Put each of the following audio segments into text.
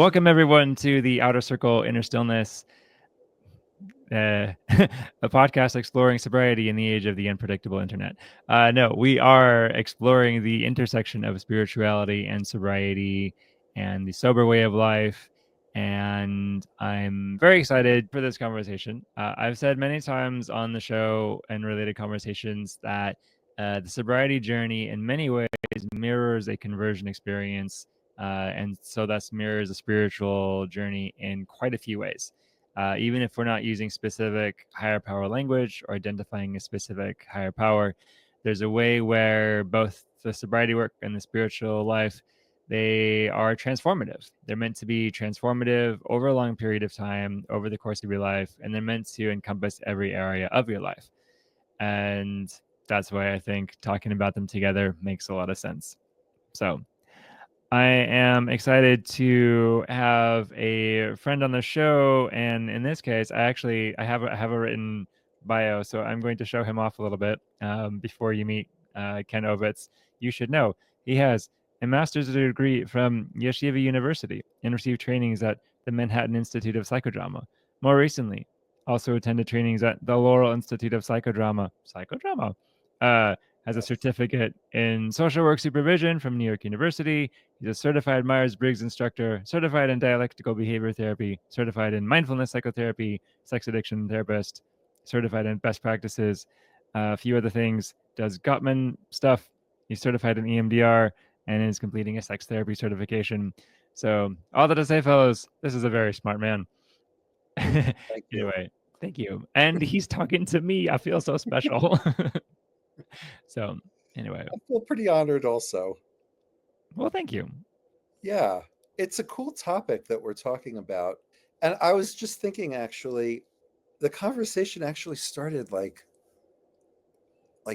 Welcome everyone to the Outer Circle Inner Stillness, a podcast exploring sobriety in the age of the unpredictable internet. No, we are exploring the intersection of spirituality and sobriety and the sober way of life. And I'm very excited for this conversation. I've said many times on the show and related conversations that the sobriety journey in many ways mirrors a conversion experience. And so thus mirrors a spiritual journey in quite a few ways. Even if we're not using specific higher power language or identifying a specific higher power, there's a way where both the sobriety work and the spiritual life, they are transformative. They're meant to be transformative over a long period of time, over the course of your life, and they're meant to encompass every area of your life. And that's why I think talking about them together makes a lot of sense. So I am excited to have a friend on the show, and in this case, I have a written bio, so I'm going to show him off a little bit before you meet Ken Ovitz. You should know he has a master's degree from Yeshiva University and received trainings at the Manhattan Institute of Psychodrama. More recently, also attended trainings at the Laurel Institute of Psychodrama. Has a certificate in social work supervision from New York University. He's a certified Myers-Briggs instructor, certified in dialectical behavior therapy, certified in mindfulness psychotherapy, sex addiction therapist, certified in best practices, a few other things, does Gottman stuff. He's certified in EMDR and is completing a sex therapy certification. So all that to say, fellows, this is a very smart man. Thank you. Anyway, thank you. And he's talking to me. I feel so special. So anyway, I feel pretty honored also. well, thank you. Yeah, it's a cool topic that we're talking about. And I was just thinking actually, the conversation actually started like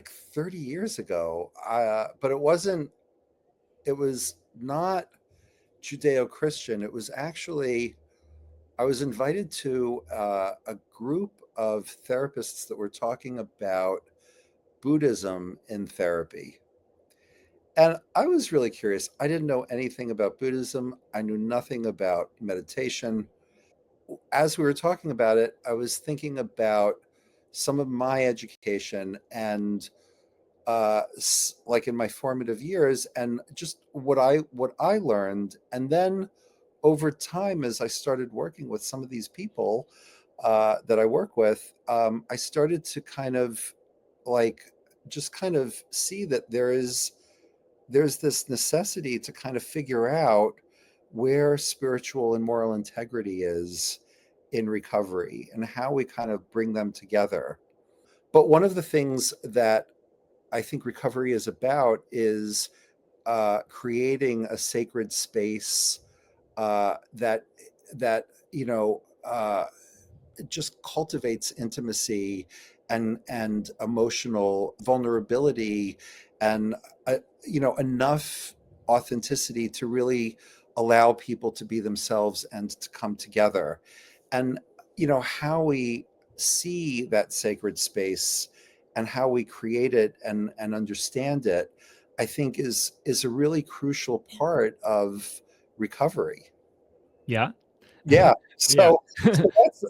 30 years ago. But it was not Judeo-Christian. It was actually, I was invited to a group of therapists that were talking about Buddhism in therapy. And I was really curious. I didn't know anything about Buddhism. I knew nothing about meditation. As we were talking about it, I was thinking about some of my education and like in my formative years and just what I learned. And then over time, as I started working with some of these people that I work with, I started to kind of like just kind of see that there's this necessity to kind of figure out where spiritual and moral integrity is in recovery and how we kind of bring them together. But one of the things that I think recovery is about is creating a sacred space that just cultivates intimacy and emotional vulnerability and enough authenticity to really allow people to be themselves and to come together. And how we see that sacred space and how we create it and understand it, I think is a really crucial part of recovery. Yeah. Yeah. Yeah. So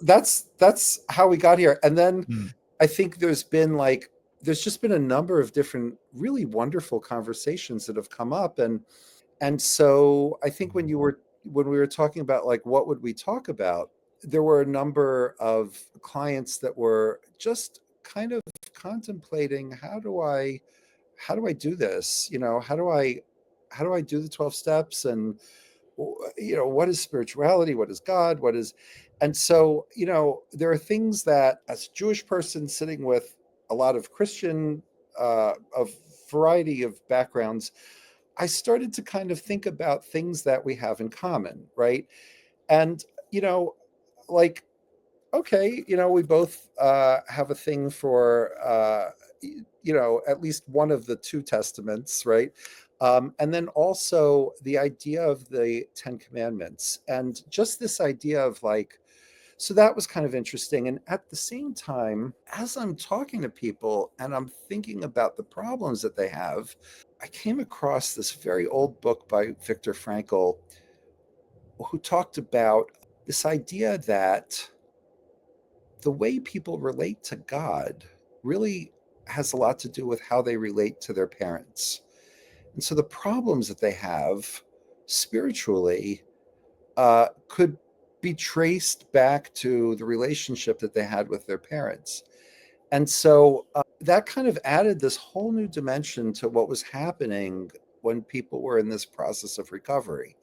that's how we got here. And then Mm. I think there's just been a number of different really wonderful conversations that have come up. And so I think when we were talking about like what would we talk about, there were a number of clients that were just kind of contemplating how do I do this? How do I do the 12 steps? And what is spirituality? What is God? And so there are things that, as a Jewish person sitting with a lot of Christian of variety of backgrounds, I started to kind of think about things that we have in common, right? And like, okay, we both have a thing for at least one of the two testaments, right? And then also the idea of the Ten Commandments and just this idea of like, so that was kind of interesting. And at the same time, as I'm talking to people and I'm thinking about the problems that they have, I came across this very old book by Viktor Frankl who talked about this idea that the way people relate to God really has a lot to do with how they relate to their parents. And so the problems that they have spiritually could be traced back to the relationship that they had with their parents. And so that kind of added this whole new dimension to what was happening when people were in this process of recovery.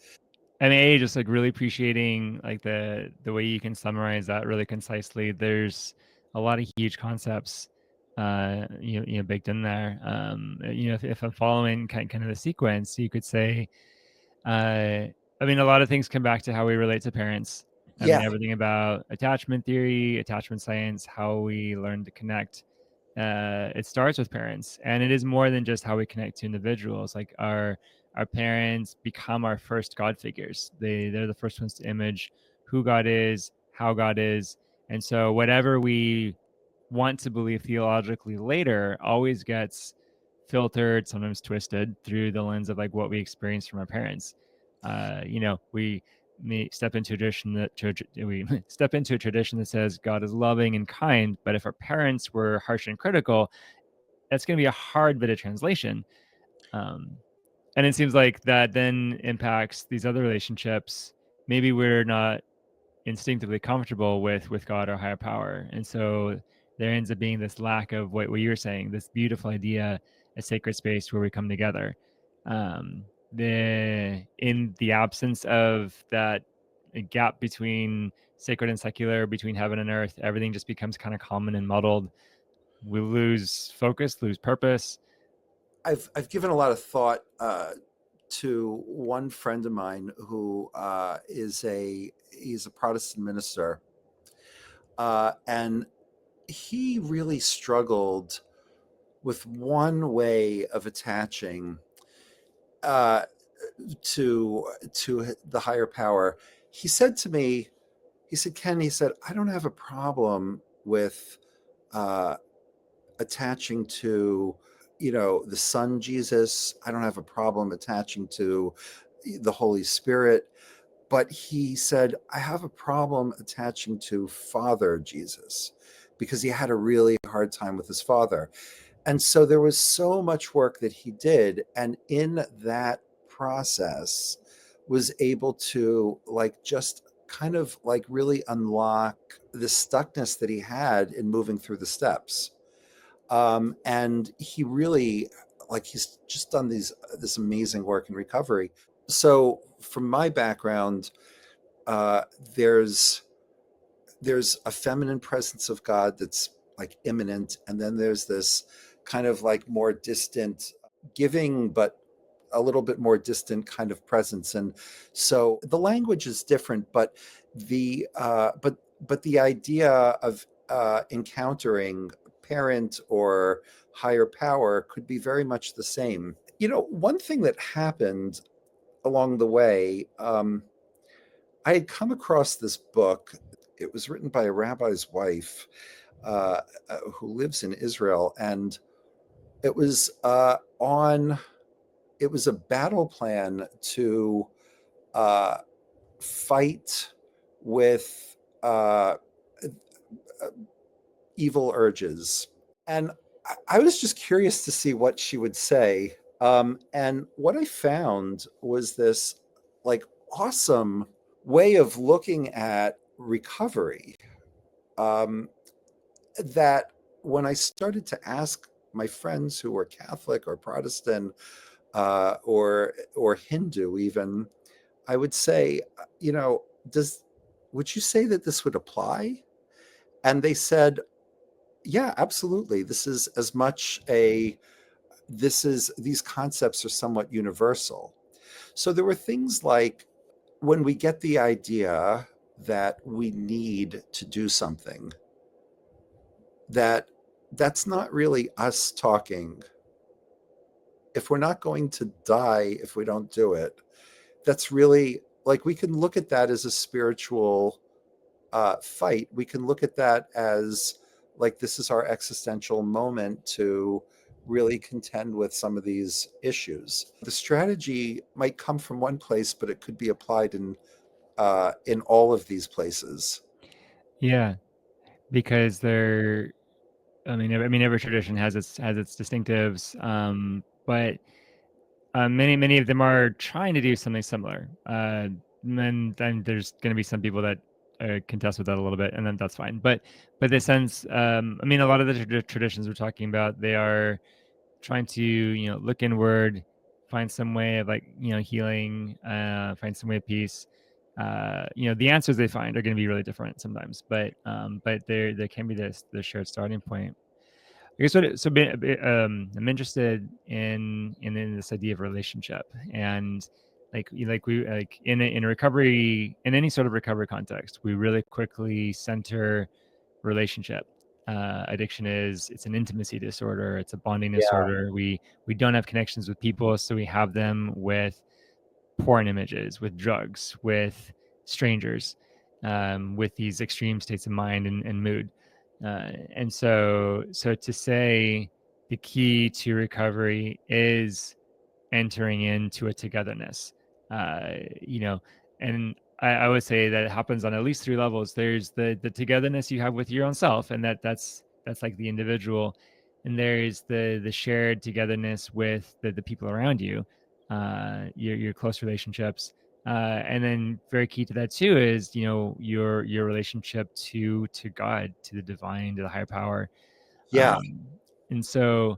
I mean, just like really appreciating like the way you can summarize that really concisely. There's a lot of huge concepts, baked in there. If I'm following kind of the sequence, you could say, I mean, a lot of things come back to how we relate to parents. I mean, Yeah, everything about attachment theory, attachment science, how we learn to connect. It starts with parents, and it is more than just how we connect to individuals. Like our parents become our first God figures. They're the first ones to image who God is, how God is, and so whatever we want to believe theologically later always gets filtered, sometimes twisted through the lens of like what we experience from our parents. We may step into a tradition that we step into a tradition that says God is loving and kind, but if our parents were harsh and critical, that's going to be a hard bit of translation. Um, and it seems like that then impacts these other relationships. Maybe we're not instinctively comfortable with God or higher power. And so there ends up being this lack of what you were saying, this beautiful idea, a sacred space where we come together. In the absence of that gap between sacred and secular, between heaven and earth, everything just becomes kind of common and muddled. We lose focus, lose purpose. I've given a lot of thought to one friend of mine who he's a Protestant minister, and he really struggled with one way of attaching uh, to the higher power. He said to me, he said, Ken, he said, I don't have a problem with uh, attaching to, the Son Jesus. I don't have a problem attaching to the Holy Spirit. But he said, I have a problem attaching to Father Jesus because he had a really hard time with his father. And so there was so much work that he did. And in that process, was able to like just kind of like really unlock the stuckness that he had in moving through the steps. And he really like he's just done this amazing work in recovery. So from my background, uh, there's there's a feminine presence of God that's like immanent, and then there's this kind of like more distant giving, but a little bit more distant kind of presence. And so the language is different, but the idea of encountering parent or higher power could be very much the same. One thing that happened along the way, I had come across this book. It was written by a rabbi's wife who lives in Israel, and it was on. It was a battle plan to uh, fight with evil urges, and I was just curious to see what she would say. And what I found was this like awesome way of looking at recovery, um, that when I started to ask my friends who were Catholic or Protestant or Hindu even, I would say, does would you say that this would apply? And they said, yeah, absolutely. This is as much a this is these concepts are somewhat universal. So there were things like when we get the idea that we need to do something, that that's not really us talking. If we're not going to die if we don't do it, that's really like we can look at that as a spiritual fight. We can look at that as like this is our existential moment to really contend with some of these issues. The strategy might come from one place, but it could be applied in in all of these places. Yeah, because they're. I mean, every tradition has its distinctives, but many of them are trying to do something similar. And then there's going to be some people that contest with that a little bit, and then that's fine. But the sense, I mean, a lot of the traditions we're talking about, they are trying to look inward, find some way of like healing, find some way of peace. The answers they find are going to be really different sometimes, but there can be this shared starting point. I guess I'm interested in this idea of relationship, and like in recovery, in any sort of recovery context, we really quickly center relationship. Addiction it's an intimacy disorder, it's a bonding Yeah, disorder. We don't have connections with people, so we have them with porn images, with drugs, with strangers, with these extreme states of mind and mood. And so to say the key to recovery is entering into a togetherness, you know, and I would say that it happens on at least three levels. There's the togetherness you have with your own self, and that's like the individual, and there's the shared togetherness with the people around you, your close relationships, and then very key to that too is your relationship to God, to the divine, to the higher power, yeah, and so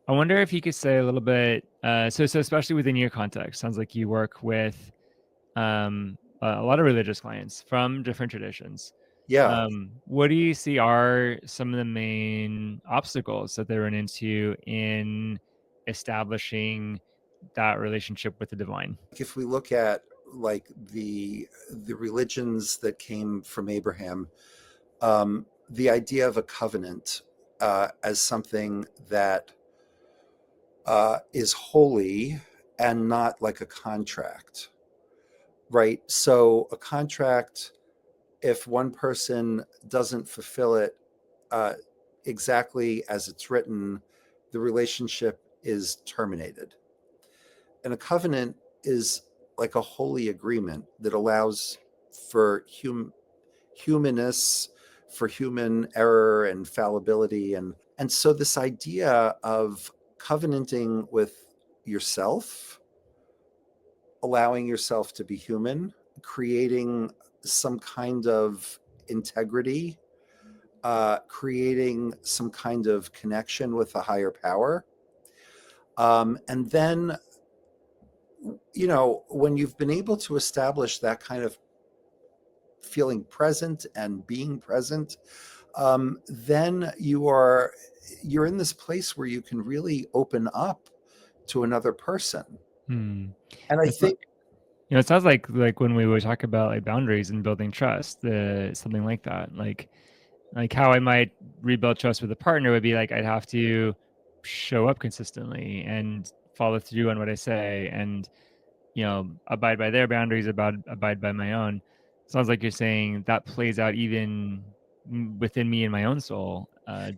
I wonder if you could say a little bit. So especially within your context, sounds like you work with a lot of religious clients from different traditions. yeah. What do you see are some of the main obstacles that they run into in establishing that relationship with the divine? If we look at like the religions that came from Abraham, the idea of a covenant as something that is holy and not like a contract, right? So a contract, if one person doesn't fulfill it uh, exactly as it's written, the relationship is terminated. And a covenant is like a holy agreement that allows for humanness, for human error and fallibility. And so this idea of covenanting with yourself, allowing yourself to be human, creating some kind of integrity, creating some kind of connection with a higher power. And then, when you've been able to establish that kind of feeling present and being present, then you're in this place where you can really open up to another person. Hmm. And I It's not, think, it sounds like when we would talk about like boundaries and building trust, something like that. Like how I might rebuild trust with a partner would be like I'd have to show up consistently and follow through on what I say, and abide by their boundaries, about abide by my own. Sounds like you're saying that plays out even within me and my own soul,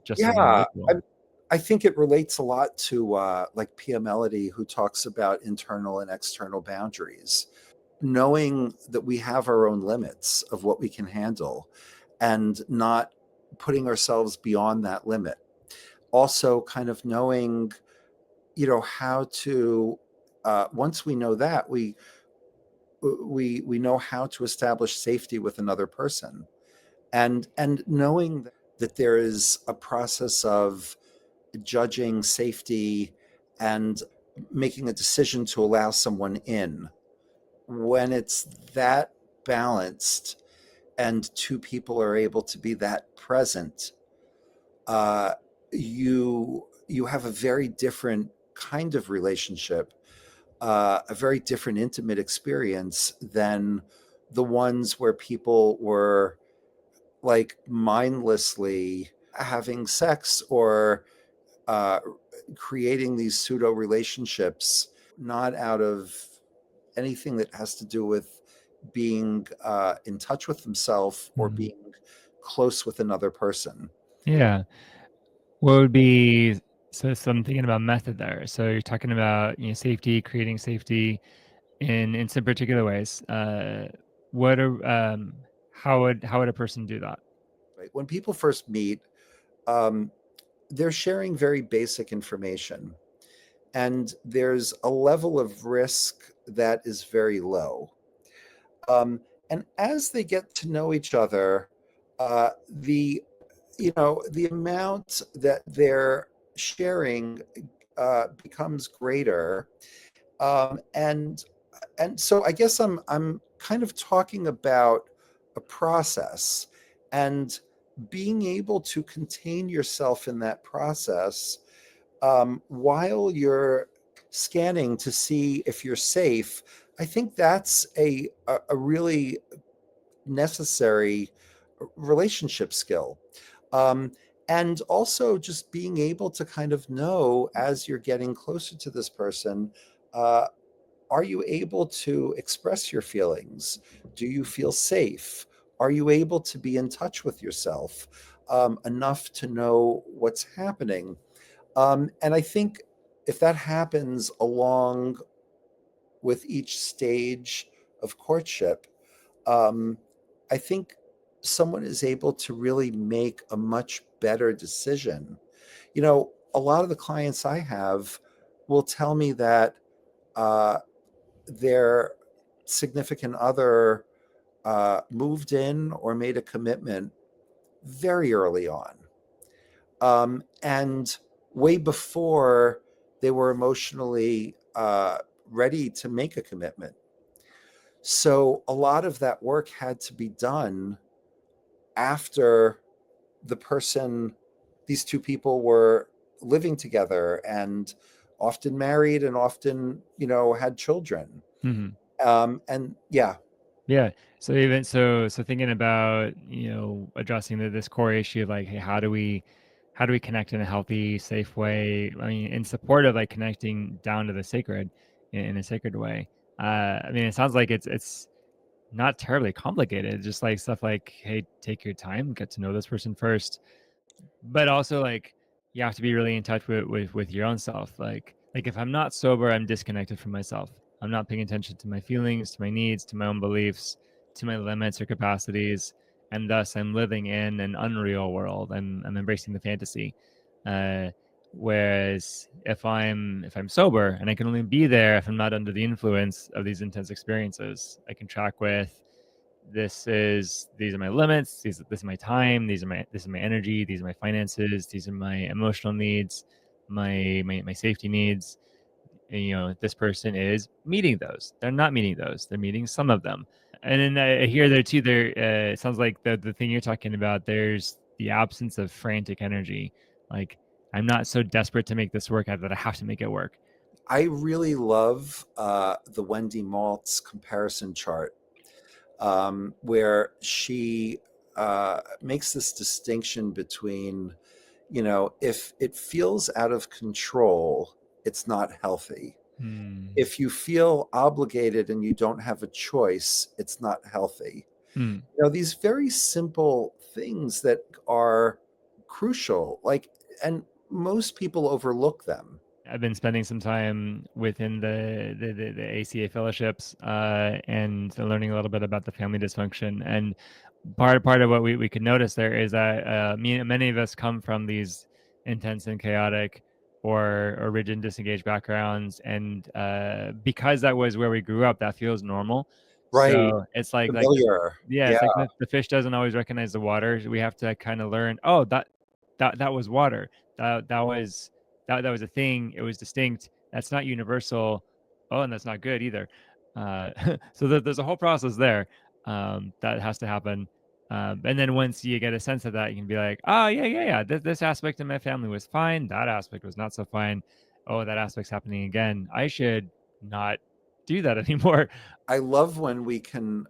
just as an yeah, individual. I think it relates a lot to like Pia Melody, who talks about internal and external boundaries, knowing that we have our own limits of what we can handle and not putting ourselves beyond that limit. Also, kind of knowing, how to, once we know that, we know how to establish safety with another person, and knowing that there is a process of judging safety and making a decision to allow someone in. When it's that balanced and two people are able to be that present, uh, you have a very different kind of relationship, a very different intimate experience than the ones where people were like mindlessly having sex or uh, creating these pseudo relationships, not out of anything that has to do with being in touch with himself or Mhm. being close with another person. Yeah. What would be so I'm thinking about method there. So you're talking about safety, creating safety in some particular ways. what are how would a person do that? Right? When people first meet, um, they're sharing very basic information, and there's a level of risk that is very low. Um, and as they get to know each other, the the amount that they're sharing becomes greater, and so I guess I'm kind of talking about a process, and being able to contain yourself in that process while you're scanning to see if you're safe. I think that's a really necessary relationship skill. Um, and also just being able to kind of know as you're getting closer to this person, uh, are you able to express your feelings? Do you feel safe? Are you able to be in touch with yourself enough to know what's happening? And I think if that happens along with each stage of courtship, um, I think someone is able to really make a much better decision. A lot of the clients I have will tell me that uh, their significant other moved in or made a commitment very early on, and way before they were emotionally ready to make a commitment. So a lot of that work had to be done after the person, these two people were living together and often married and often, had children. Hmm. And yeah, Yeah. So even so thinking about, addressing this core issue of like, hey, how do we connect in a healthy, safe way? I mean, in support of like connecting down to the sacred in a sacred way. I mean, it sounds like it's not terribly complicated. Just like stuff like, hey, take your time, get to know this person first, but also like you have to be really in touch with your own self. Like if I'm not sober, I'm disconnected from myself. I'm not paying attention to my feelings, to my needs, to my own beliefs, to my limits or capacities, and thus I'm living in an unreal world. I'm embracing the fantasy. uh Whereas if I'm sober, and I can only be there if I'm not under the influence of these intense experiences, I can track with, these are my limits, this is my time, this is my energy, these are my finances, these are my emotional needs, my safety needs. And, this person is meeting those, they're not meeting those, they're meeting some of them. And then I hear there too, it sounds like the thing you're talking about, there's the absence of frantic energy. Like, I'm not so desperate to make this work that I have to make it work. I really love the Wendy Maltz comparison chart, where she makes this distinction between, if it feels out of control, it's not healthy. Hmm. If you feel obligated and you don't have a choice, it's not healthy. Hmm. These very simple things that are crucial, like, and most people overlook them. I've been spending some time within the ACA fellowships, and learning a little bit about the family dysfunction. And part of what we could notice there is that many of us come from these intense and chaotic or rigid, disengaged backgrounds, and because that was where we grew up, that feels normal. Right. So it's like Familiar. yeah, Yeah. it's like the fish doesn't always recognize the water. We have to kind of learn. Oh, that was water. That was that was a thing. It was distinct. That's not universal. Oh, and that's not good either. So there's a whole process there that has to happen. And then once you get a sense of that, you can be like, oh yeah. This aspect of my family was fine. That aspect was not so fine. Oh, that aspect's happening again. I should not do that anymore. I love when we can,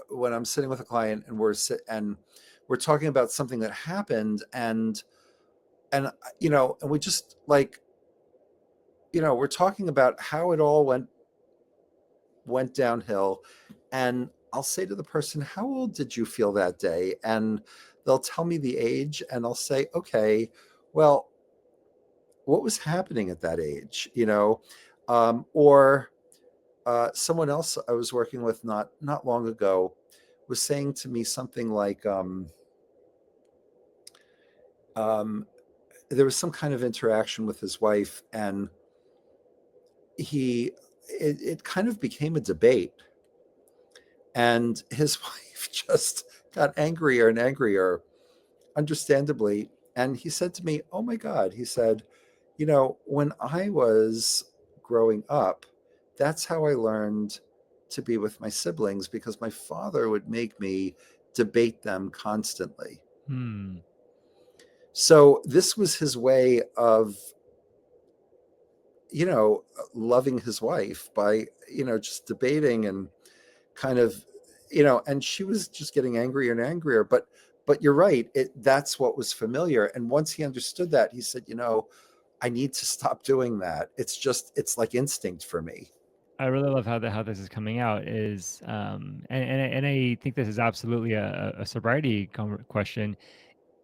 when I'm sitting with a client and we're talking about something that happened, and and we just like, we're talking about how it all went downhill, and I'll say to the person, "How old did you feel that day?" And they'll tell me the age, and I'll say, "Okay, well, what was happening at that age?" Or someone else I was working with not long ago. was saying to me something like, um, there was some kind of interaction with his wife, and it kind of became a debate, and his wife just got angrier and angrier, understandably. And he said to me, "Oh my God," he said, when I was growing up, that's how I learned to be with my siblings, because my father would make me debate them constantly. Hmm. So this was his way of, loving his wife by, just debating and kind of, and she was just getting angrier and angrier. But you're right. That's what was familiar. And once he understood that, he said, I need to stop doing that. It's like instinct for me. I really love how this is coming out is, and I think this is absolutely a sobriety question.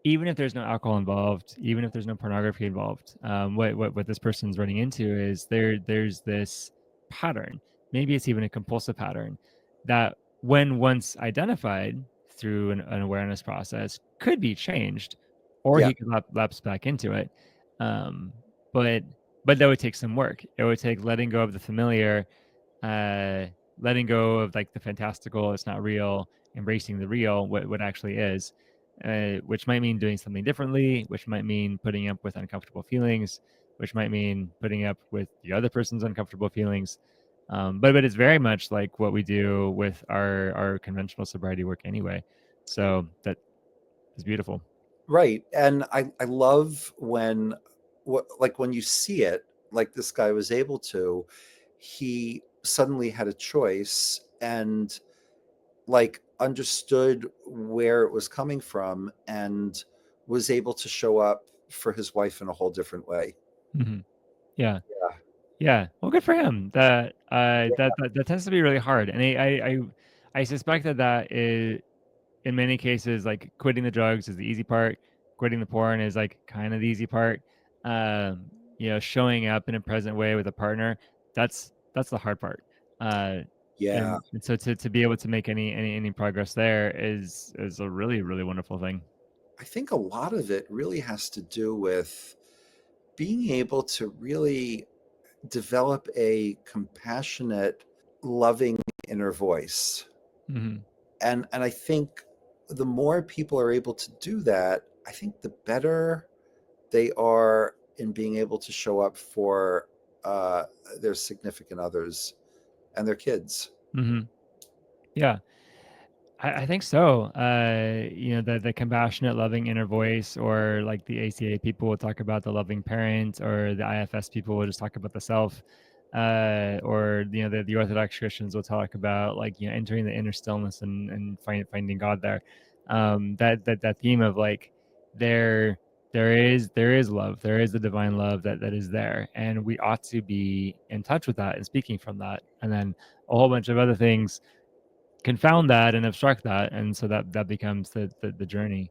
Even if there's no alcohol involved, even if there's no pornography involved, what this person's running into is there's this pattern. Maybe it's even a compulsive pattern that, when once identified through an awareness process, could be changed, or Yeah. he could lapse back into it. Um, but that would take some work. It would take letting go of the familiar, uh, letting go of like the fantastical, it's not real, embracing the real, what actually is, which might mean doing something differently, which might mean putting up with uncomfortable feelings, which might mean putting up with the other person's uncomfortable feelings. But it's very much like what we do with our conventional sobriety work anyway. So that is beautiful. Right. And I love when, like when you see it, like this guy was able to, he suddenly had a choice and like understood where it was coming from, and was able to show up for his wife in a whole different way. Hmm. Yeah. Yeah. Yeah. Well, good for him. That tends to be really hard, and I suspect that is, in many cases, like quitting the drugs is the easy part. Quitting the porn is like kind of the easy part. Showing up in a present way with a partner, that's the hard part. Uh, Yeah. and so to be able to make any progress there is a really really wonderful thing. I think a lot of it really has to do with being able to really develop a compassionate, loving inner voice. Hmm. And I think the more people are able to do that, I think the better they are in being able to show up for uh, their significant others and their kids. Hmm. Yeah. I think so. The compassionate, loving inner voice, or like the ACA people will talk about the loving parent, or the IFS people will just talk about the self, or the Orthodox Christians will talk about like entering the inner stillness and finding God there. That theme of like there there is love, there is the divine love that is there, and we ought to be in touch with that and speaking from that, and then a whole bunch of other things confound that and obstruct that, and so that becomes the journey.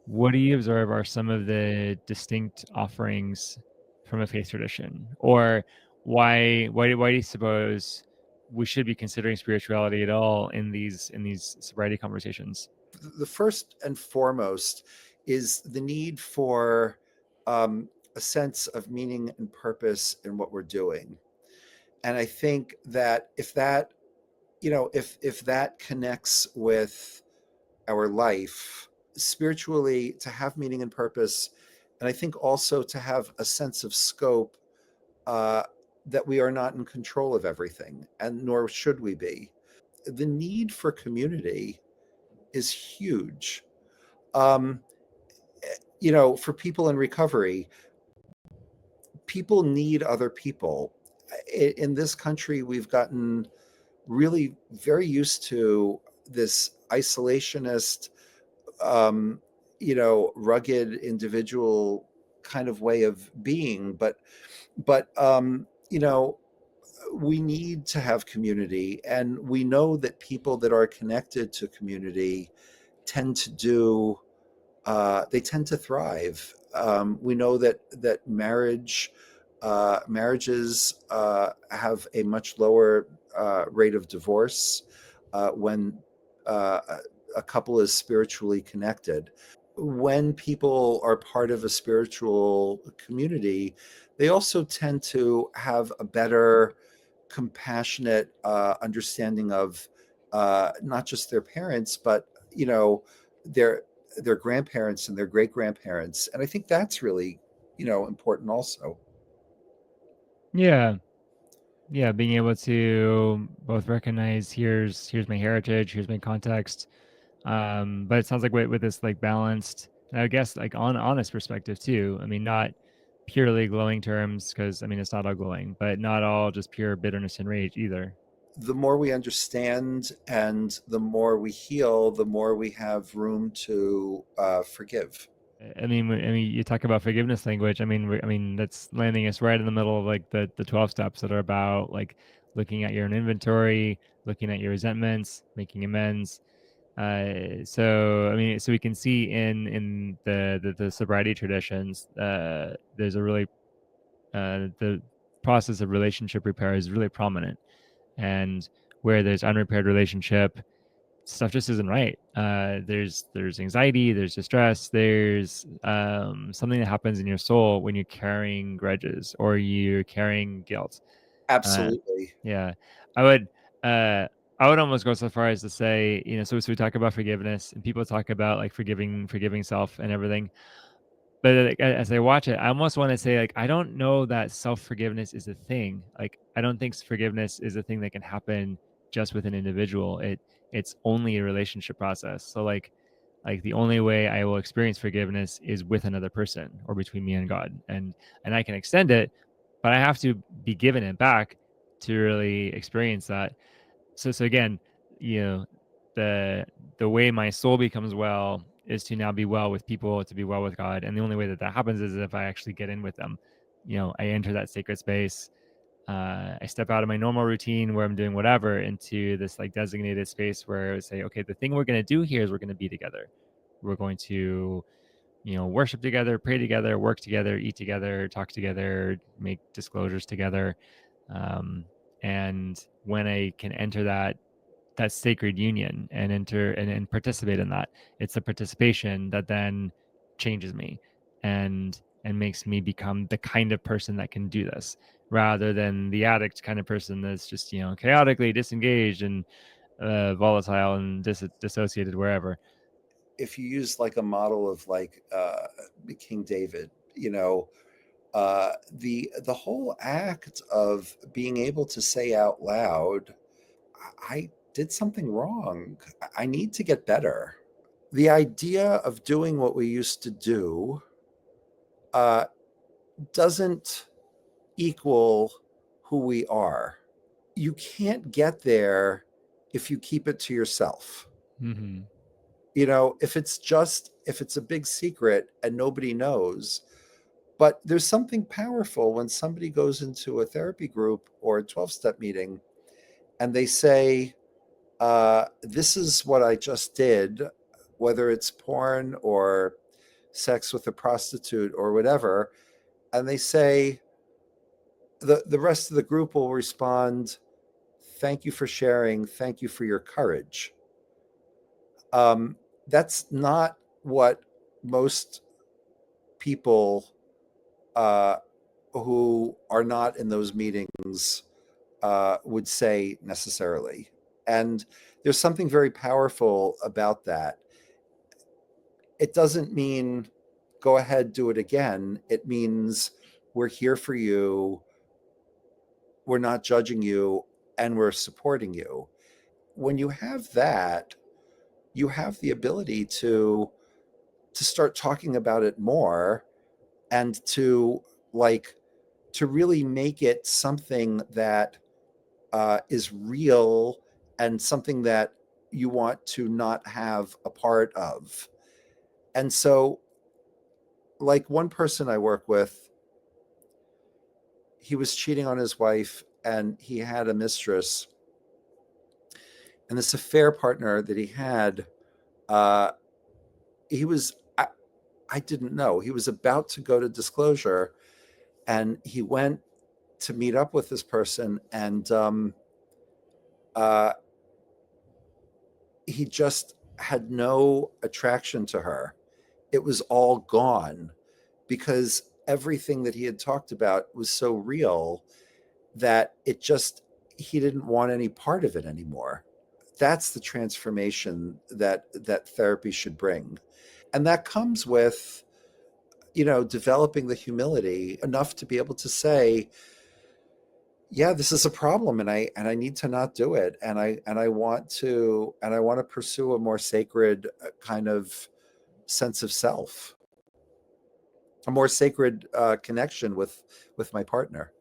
What do you observe are some of the distinct offerings from a faith tradition, or why do you suppose we should be considering spirituality at all in these sobriety conversations? The first and foremost is the need for a sense of meaning and purpose in what we're doing. And I think that if that connects with our life spiritually, to have meaning and purpose, and I think also to have a sense of scope, uh, that we are not in control of everything, and nor should we be. The need for community is huge. Um, for people in recovery, people need other people. In this country, we've gotten really very used to this isolationist, rugged individual kind of way of being. But we need to have community, and we know that people that are connected to community tend to do they tend to thrive. We know that marriages have a much lower rate of divorce when a couple is spiritually connected. When people are part of a spiritual community, they also tend to have a better compassionate understanding of not just their parents, but you know their their grandparents and their great grandparents, and I think that's really important also. Yeah. Yeah, being able to both recognize here's my heritage, here's my context. But it sounds like with this like balanced, and I guess like on honest perspective too. I mean, not purely glowing terms, because I mean it's not all glowing, but not all just pure bitterness and rage either. The more we understand and the more we heal, the more we have room to forgive. I mean, you talk about forgiveness language. I mean, I mean that's landing us right in the middle of like the 12 steps that are about like looking at your own inventory, looking at your resentments, making amends. So I mean, so we can see in the sobriety traditions, there's a really the process of relationship repair is really prominent, and where there's unrepaired relationship, stuff just isn't right. There's anxiety, there's distress, there's something that happens in your soul when you're carrying grudges or you're carrying guilt. Uh, Absolutely. yeah, I would uh I would almost go so far as to say, so we talk about forgiveness and people talk about like forgiving self and everything. But like, as I watch it, I almost want to say like I don't know that self-forgiveness is a thing. Like I don't think forgiveness is a thing that can happen just with an individual. It's only a relationship process. So like the only way I will experience forgiveness is with another person or between me and God. And I can extend it, but I have to be given it back to really experience that. So again, you know, the the way my soul becomes well is to now be well with people, to be well with God, and the only way that that happens is if I actually get in with them. I enter that sacred space. I step out of my normal routine where I'm doing whatever into this like designated space where I would say, okay, the thing we're going to do here is we're going to be together. We're going to worship together, pray together, work together, eat together, talk together, make disclosures together. Um, and when I can enter that sacred union and enter and participate in that, it's the participation that then changes me and makes me become the kind of person that can do this, rather than the addict kind of person that's just chaotically disengaged and volatile and dissociated wherever. If you use like a model of like King David, the whole act of being able to say out loud, I did something wrong. I need to get better. The idea of doing what we used to do uh, doesn't equal who we are. You can't get there if you keep it to yourself. Mm-hmm. If it's a big secret and nobody knows, but there's something powerful when somebody goes into a therapy group or a 12-step meeting and they say, this is what I just did, whether it's porn or sex with a prostitute or whatever. And they say, the rest of the group will respond, thank you for sharing. Thank you for your courage. Um, that's not what most people uh, who are not in those meetings would say necessarily. And there's something very powerful about that. It doesn't mean go ahead, do it again. It means we're here for you, we're not judging you, and we're supporting you. When you have that, you have the ability to start talking about it more and like to really make it something that is real and something that you want to not have a part of. And so, like one person I work with, he was cheating on his wife and he had a mistress. And this affair partner that he had, uh, he was, I didn't know, he was about to go to disclosure and he went to meet up with this person. And uh, he just had no attraction to her. It was all gone because everything that he had talked about was so real that it just, he didn't want any part of it anymore. That's the transformation that therapy should bring. And that comes with, developing the humility enough to be able to say, yeah, this is a problem, and I need to not do it, and I want to pursue a more sacred kind of sense of self, a more sacred connection with my partner.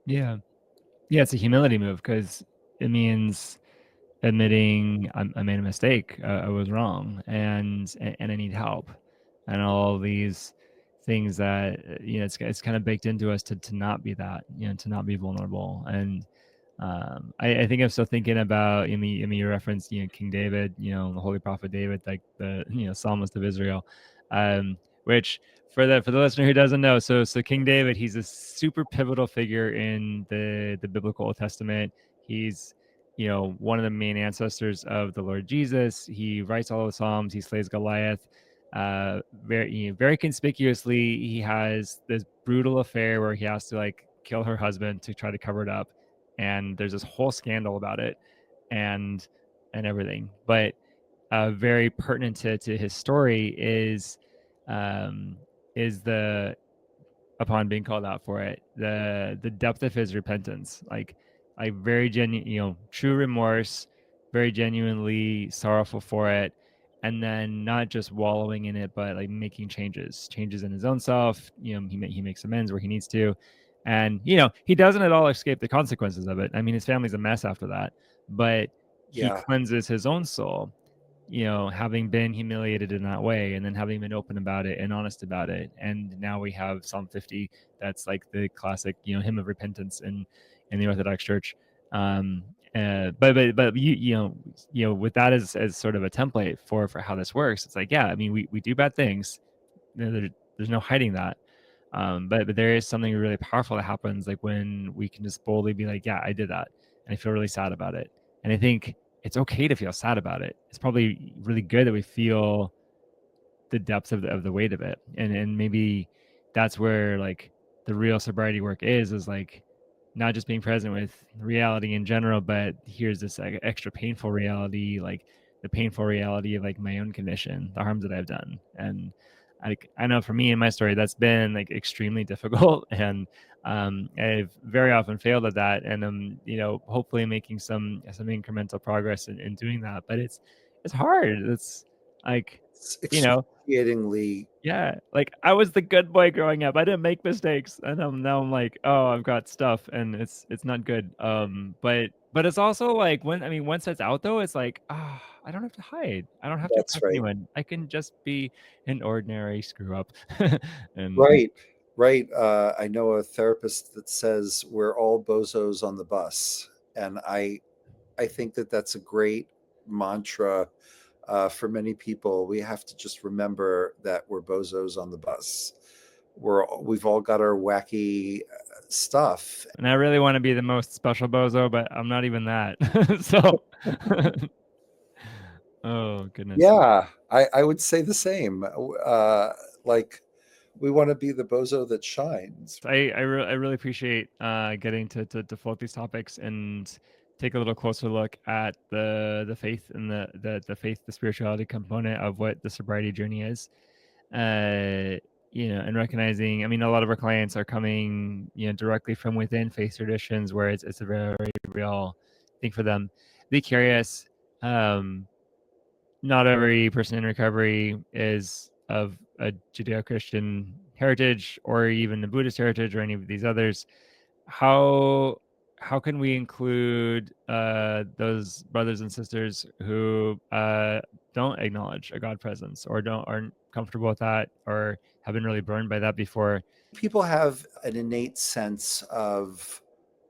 Yeah. Yeah, it's a humility move because it means admitting I made a mistake, I was wrong, and I need help, and all these things that it's kind of baked into us to not be that, to not be vulnerable. And I think I'm still thinking about, you referenced, King David, the holy prophet David, like the psalmist of Israel, which for the listener who doesn't know, so King David, he's a super pivotal figure in the biblical Old Testament. He's one of the main ancestors of the Lord Jesus. He writes all the Psalms. He slays Goliath. Very conspicuously, he has this brutal affair where he has to like kill her husband to try to cover it up, and there's this whole scandal about it, and everything. But very pertinent to his story um, is the upon being called out for it, the depth of his repentance, like very genuine, true remorse, very genuinely sorrowful for it, and then not just wallowing in it, but like making changes in his own self. He makes amends where he needs to, and he doesn't at all escape the consequences of it. I mean, his family's a mess after that, but he Yeah. cleanses his own soul, having been humiliated in that way, and then having been open about it and honest about it. And now we have Psalm 50, that's like the classic, hymn of repentance in the Orthodox Church. But with that as sort of a template for how this works, it's like, yeah, I mean, we do bad things. There's no hiding that. But there is something really powerful that happens, like when we can just boldly be like, yeah, I did that, and I feel really sad about it. And I think it's okay to feel sad about it. It's probably really good that we feel the depth of the weight of it, and maybe that's where like the real sobriety work is like not just being present with reality in general, but here's this like extra painful reality, like the painful reality of like my own condition, the harms that I've done. And I know for me in my story, that's been like extremely difficult, and I've very often failed at that, and I'm hopefully making some incremental progress in doing that. But it's hard. It's like, It's you know excruciatingly. yeah, like I was the good boy growing up. I didn't make mistakes, and now I'm like, oh, I've got stuff, and it's not good. But it's also like, once it's out though, it's like, I don't have to hide. I don't have to That's impress right. anyone. I can just be an ordinary screw up, and Right. Right. I know a therapist that says we're all bozos on the bus, and I think that that's a great mantra for many people. We have to just remember that we're bozos on the bus. We've all got our wacky stuff. I really want to be the most special bozo, but I'm not even that. So, oh goodness. Yeah, I would say the same. Like, we want to be the bozo that shines. I really appreciate getting to float these topics and take a little closer look at the faith and the spirituality component of what the sobriety journey is. Uh, and recognizing, I mean, a lot of our clients are coming, directly from within faith traditions where it's a very real thing for them. Be curious. Um, Not every person in recovery is of a Judeo-Christian heritage or even a Buddhist heritage or any of these others. How how can we include those brothers and sisters who don't acknowledge a God presence, or aren't comfortable with that, or have been really burned by that before? People have an innate sense of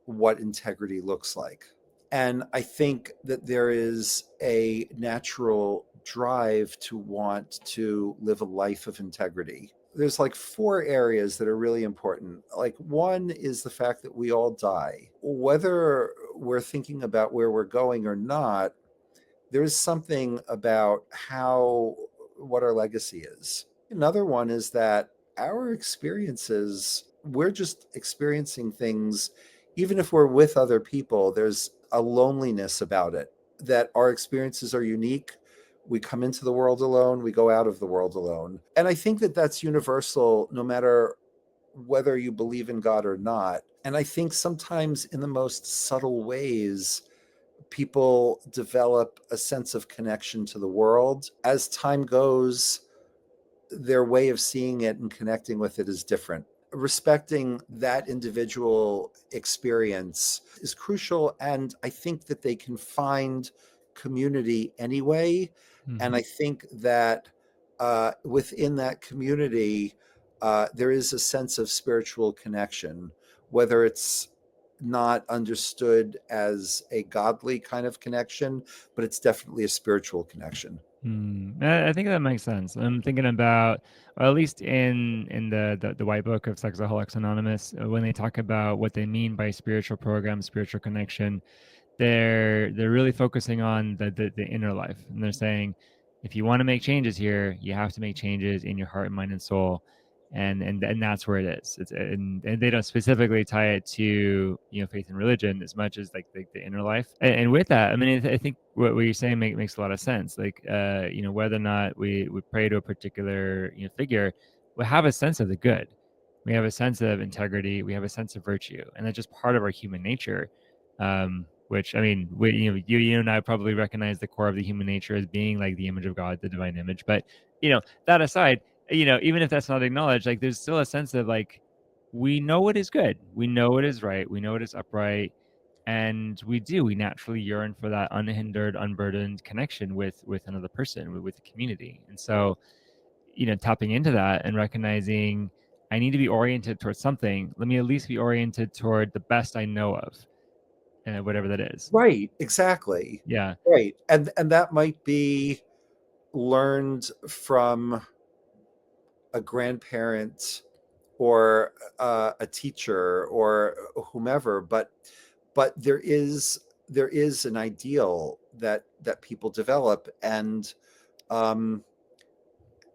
what integrity looks like. And I think that there is a natural drive to want to live a life of integrity. There's like four areas that are really important. Like, one is the fact that we all die. Whether we're thinking about where we're going or not, There is something about how what our legacy is. Another one is that our experiences, we're just experiencing things, even if we're with other people, there's a loneliness about it, that our experiences are unique. We come into the world alone, we go out of the world alone. And I think that that's universal no matter whether you believe in God or not. And I think sometimes in the most subtle ways, people develop a sense of connection to the world. As time goes, their way of seeing it and connecting with it is different. Respecting that individual experience is crucial. And I think that they can find community anyway. And Mm-hmm. I think that within that community, there is a sense of spiritual connection, whether it's not understood as a godly kind of connection, but it's definitely a spiritual connection. I think that makes sense. I'm thinking about, or at least in the white book of Sexaholics Anonymous, when they talk about what they mean by spiritual program, spiritual connection, they're really focusing on the inner life, and they're saying, if you want to make changes here, you have to make changes in your heart, mind, and soul, and that's where it is. And they don't specifically tie it to faith and religion as much as like the inner life. And with that, I mean, I think what you're saying makes a lot of sense. Like whether or not we pray to a particular figure, we have a sense of the good. We have a sense of integrity. We have a sense of virtue, and that's just part of our human nature. Which I mean, you and I probably recognize the core of the human nature as being like the image of God, the divine image. But that aside, even if that's not acknowledged, like there's still a sense of like we know what is good, we know what is right, we know what is upright, and we naturally yearn for that unhindered, unburdened connection with another person, with the community. And so, tapping into that and recognizing I need to be oriented towards something. Let me at least be oriented toward the best I know of, whatever that is. Right, exactly. Yeah. Right. And that might be learned from a grandparent or a teacher or whomever, but there is an ideal that people develop, um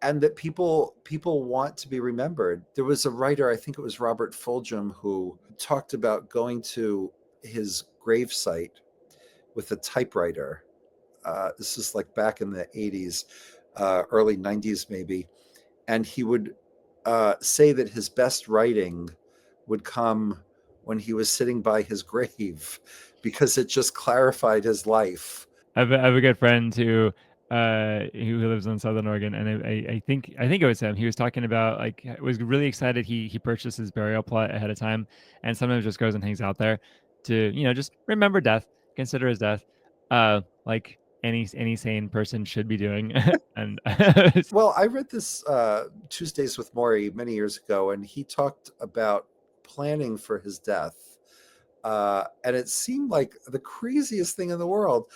and that people want to be remembered. There was a writer, I think it was Robert Fulghum, who talked about going to his gravesite with a typewriter. This is like back in the 80s, early 90s, maybe. And he would say that his best writing would come when he was sitting by his grave because it just clarified his life. I have a good friend who lives in Southern Oregon, and I think it was him. He was talking about like was really excited. He purchased his burial plot ahead of time, and sometimes just goes and hangs out there to just remember death, consider his death, like any sane person should be doing. And Well, I read this Tuesdays with Maury many years ago, and he talked about planning for his death. And it seemed like the craziest thing in the world.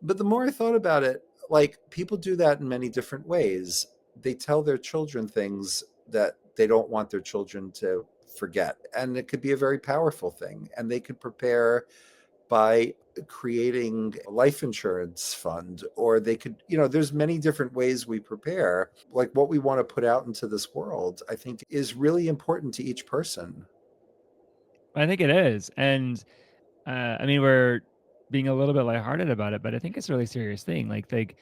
But the more I thought about it, like people do that in many different ways. They tell their children things that they don't want their children to forget. And it could be a very powerful thing. And they could prepare by creating a life insurance fund, or they could, there's many different ways we prepare. Like what we want to put out into this world, I think is really important to each person. I think it is. And I mean, we're being a little bit lighthearted about it, but I think it's a really serious thing. Like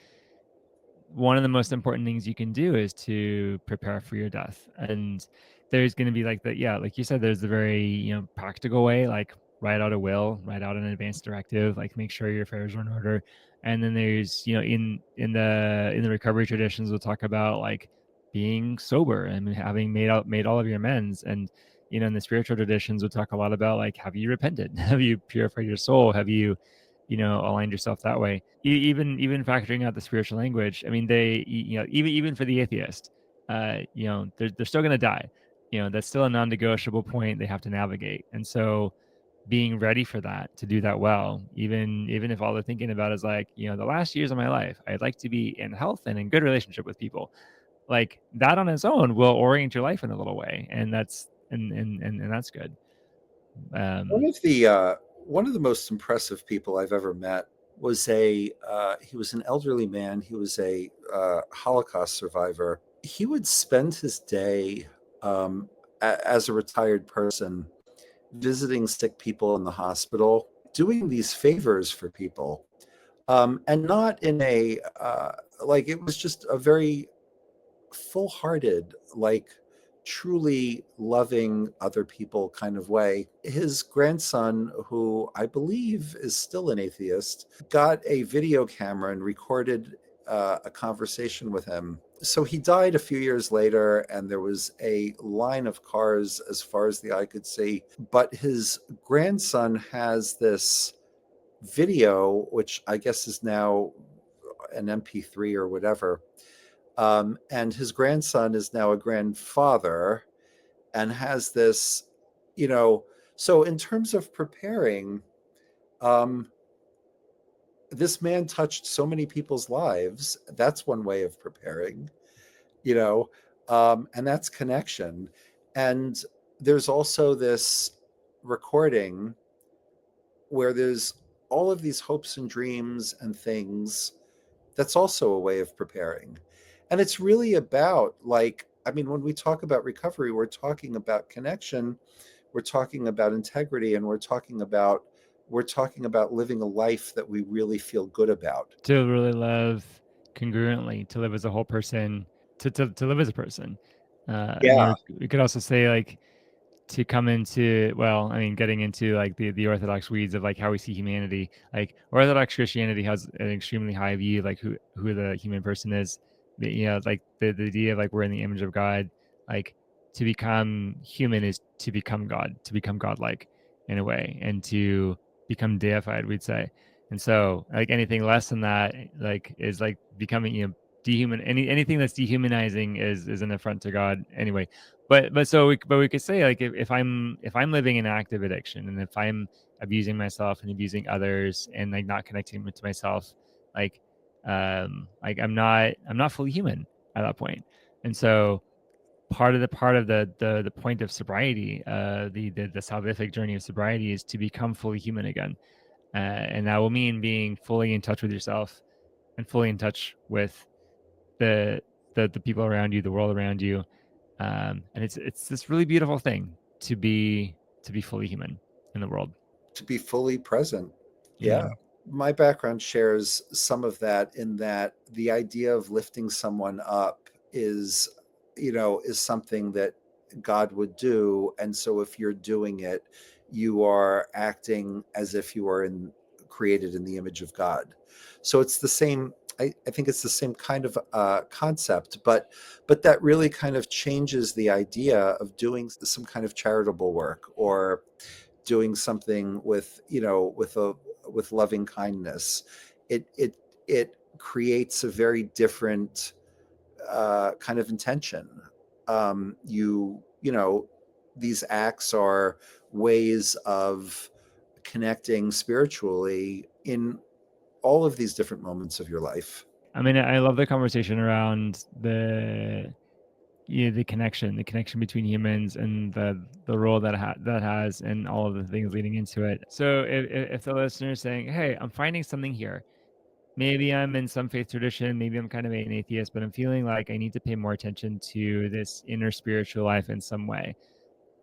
one of the most important things you can do is to prepare for your death. And there's going to be like yeah, like you said, there's the very practical way, like write out a will, write out an advance directive, like make sure your affairs are in order. And then there's in the recovery traditions, we'll talk about like being sober and having made all of your amends. And in the spiritual traditions, we'll talk a lot about like, have you repented? Have you purified your soul? Have you aligned yourself that way? Even factoring out the spiritual language, I mean, they even for the atheist, they're still going to die. That's still a non-negotiable point they have to navigate. And so being ready for that, to do that well, even if all they're thinking about is like, the last years of my life, I'd like to be in health and in good relationship with people, like that on its own will orient your life in a little way. And that's good. One um of the uh, one of the most impressive people I've ever met was a he was an elderly man. He was a Holocaust survivor. He would spend his day as a retired person visiting sick people in the hospital, doing these favors for people, and not in a like it was just a very full-hearted, like truly loving other people kind of way. His grandson, who I believe is still an atheist, got a video camera and recorded a conversation with him. So he died a few years later, and there was a line of cars as far as the eye could see. But his grandson has this video, which I guess is now an MP3 or whatever, and his grandson is now a grandfather and has this, you know. So in terms of preparing, um, this man touched so many people's lives. That's one way of preparing, you know, and that's connection. And there's also this recording where there's all of these hopes and dreams and things. That's also a way of preparing. And it's really about, like, I mean, when we talk about recovery, we're talking about connection, we're talking about integrity, and we're talking about living a life that we really feel good about. To really live congruently, to live as a whole person, to live as a person. I Yeah, mean, we could also say like to come into, well, I mean, getting into like the orthodox weeds of like how we see humanity. Like orthodox Christianity has an extremely high view of like who the human person is. You know, like the idea of like we're in the image of God. Like to become human is to become God, to become godlike in a way, and to become deified, we'd say. And so like anything less than that like is like becoming, you know, dehuman. Anything that's dehumanizing is an affront to God anyway. But we could say like if I'm living in active addiction, and if I'm abusing myself and abusing others and like not connecting to myself, like like I'm not fully human at that point. And so part of the point of sobriety, the salvific journey of sobriety, is to become fully human again. And that will mean being fully in touch with yourself and fully in touch with the the people around you, the world around you. And it's this really beautiful thing to be fully human in the world. to be fully present. Yeah. Yeah. My background shares some of that, in that the idea of lifting someone up is, is something that God would do. And so if you're doing it, you are acting as if you are created in the image of God. So it's the same. I think it's the same kind of concept, but that really kind of changes the idea of doing some kind of charitable work, or doing something with loving kindness. It creates a very different kind of intention. These acts are ways of connecting spiritually in all of these different moments of your life. I mean, I love the conversation around the connection between humans and the role that has, and all of the things leading into it. So if the listener is saying, "Hey, I'm finding something here. Maybe I'm in some faith tradition, maybe I'm kind of an atheist, but I'm feeling like I need to pay more attention to this inner spiritual life in some way,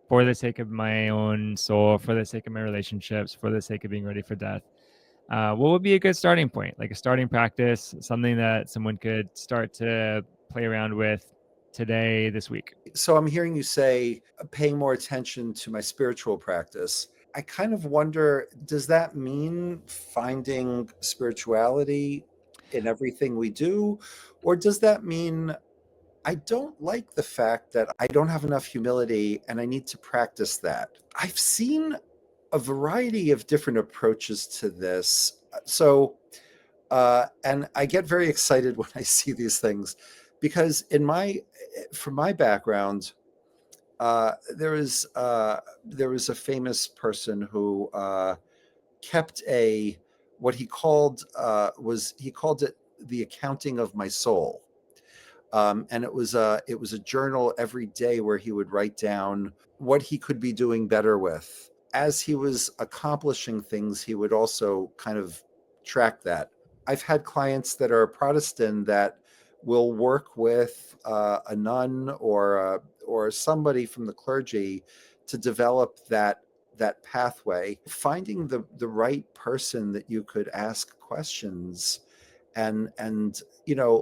for the sake of my own soul, for the sake of my relationships, for the sake of being ready for death." What would be a good starting point, like a starting practice, something that someone could start to play around with today, this week? So I'm hearing you say paying more attention to my spiritual practice. I kind of wonder, does that mean finding spirituality in everything we do? Or does that mean I don't like the fact that I don't have enough humility and I need to practice that? I've seen a variety of different approaches to this. And I get very excited when I see these things, because from my background, there was a famous person who kept a what he called it the accounting of my soul. And it was a journal every day where he would write down what he could be doing better with. As he was accomplishing things, he would also kind of track that. I've had clients that are Protestant that will work with a nun or somebody from the clergy to develop that pathway. Finding the right person that you could ask questions and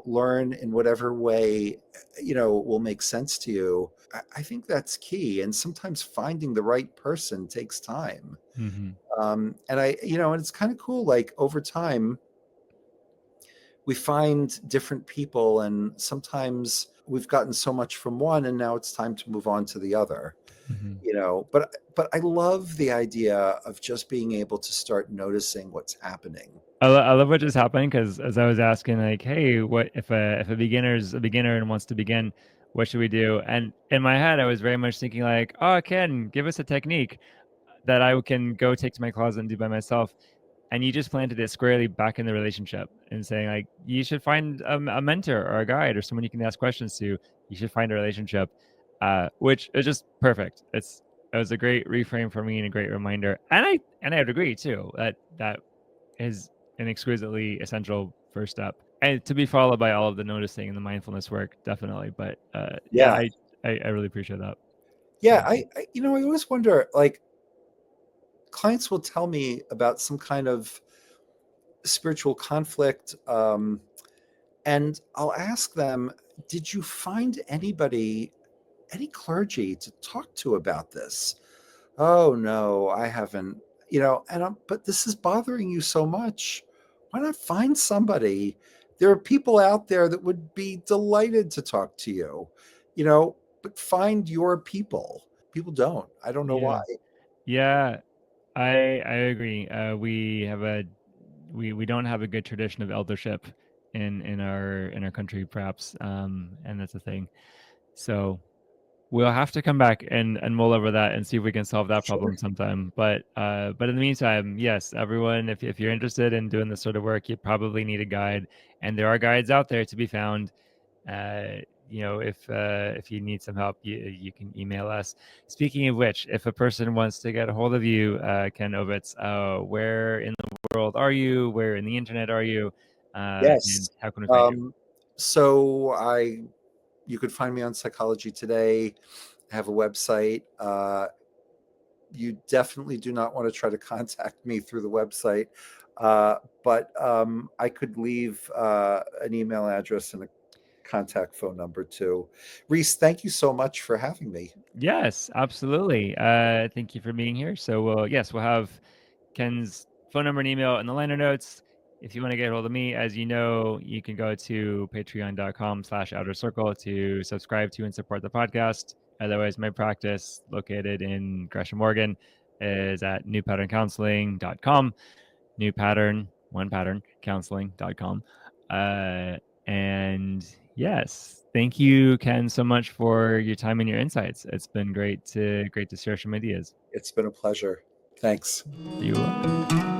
learn in whatever way will make sense to you. I think that's key, and sometimes finding the right person takes time. Mm-hmm. And it's kind of cool, like over time we find different people, and sometimes we've gotten so much from one and now it's time to move on to the other. Mm-hmm. But I love the idea of just being able to start noticing what's happening. I love what just happened, because as I was asking, like, hey, what if a beginner's a beginner and wants to begin, what should we do? And in my head, I was very much thinking like, oh, Ken, give us a technique that I can go take to my closet and do by myself. And you just planted it squarely back in the relationship and saying like, you should find a mentor or a guide or someone you can ask questions to. You should find a relationship, which is just perfect. It was a great reframe for me and a great reminder. And I would agree too that is an exquisitely essential first step, and to be followed by all of the noticing and the mindfulness work, definitely. But yeah, Yeah. I really appreciate that. Yeah, So I always wonder, like, clients will tell me about some kind of spiritual conflict, and I'll ask them, did you find anybody, any clergy to talk to about this? Oh no, I haven't. But this is bothering you so much. Why not find somebody? There are people out there that would be delighted to talk to you, you know, but find your people. People don't. I don't know why. yeah, yeah, I agree. We don't have a good tradition of eldership in our country, perhaps, and that's a thing. So we'll have to come back and mull over that and see if we can solve that Sure. problem sometime. But in the meantime, yes, everyone, if you're interested in doing this sort of work, you probably need a guide, and there are guides out there to be found. Uh, if you need some help, you can email us. Speaking of which, if a person wants to get a hold of you, Ken Ovitz, where in the world are you? Where in the internet are you? And Yes. how can we find you? Um, so you could find me on Psychology Today. I have a website. You definitely do not want to try to contact me through the website, but I could leave an email address and a contact phone number too. Reese, thank you so much for having me. Yes, absolutely. Thank you for being here. So, yes, we'll have Ken's phone number and email in the liner notes. If you want to get a hold of me, as you know, you can go to patreon.com/outer circle to subscribe to and support the podcast. Otherwise, my practice, located in Gresham, Oregon, is at newpatterncounseling.com. New pattern, one pattern, counseling.com. And yes, thank you, Ken, so much for your time and your insights. It's been great to share some ideas. It's been a pleasure. Thanks. You're welcome.